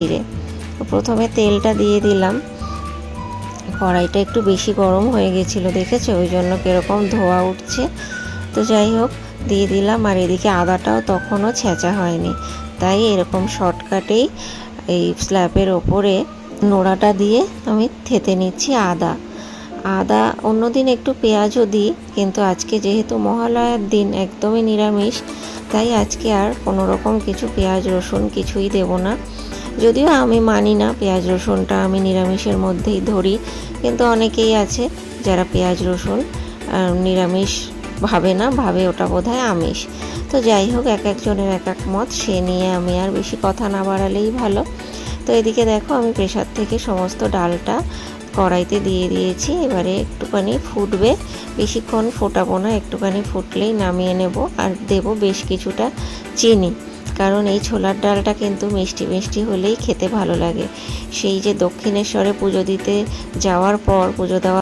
জিরে। তো প্রথমে তেলটা দিয়ে দিলাম। কড়াইটা একটু বেশি গরম হয়ে গেছিলো, দেখেছো, ওই জন্য কীরকম ধোয়া উঠছে। তো যাই হোক, দিয়ে দিলাম। আর এদিকে আদাটাও তখনও ছেঁচা হয়নি, তাই এরকম শর্টকাটেই এই স্ল্যাবের ওপরে নোড়াটা দিয়ে আমি থেতে নিচ্ছি আদা। অন্যদিন একটু পেঁয়াজও দিই, কিন্তু আজকে যেহেতু মহালয়ার দিন, একদমই নিরামিষ, তাই আজকে আর কোনো রকম কিছু পেঁয়াজ রসুন কিছুই দেব না। যদিও আমি মানি না পেঁয়াজ রসুনটা আমি নিরামিষের মধ্যেই ধরি, কিন্তু অনেকেই আছে যারা পেঁয়াজ রসুন নিরামিষ ভাবে না, ভাবে ওটা বোধহয় আমিষ। তো যাই হোক, এক একজনের এক এক মত, সে নিয়ে আমি আর বেশি কথা না বাড়ালেই ভালো। তো এদিকে দেখো, আমি প্রেসার থেকে সমস্ত ডালটা কড়াইতে দিয়ে দিয়েছি। এবারে একটুখানি ফুটবে, বেশিক্ষণ ফোটাবো না, একটুখানি ফুটলেই নামিয়ে নেব। আর দেব বেশ কিছুটা চিনি, কারণ এই ছোলার ডালটা কিন্তু মিষ্টি মিষ্টি হলেই খেতে ভালো লাগে। সেই যে দক্ষিণেশ্বরে পুজো দিতে যাওয়ার পর, পুজো দেওয়া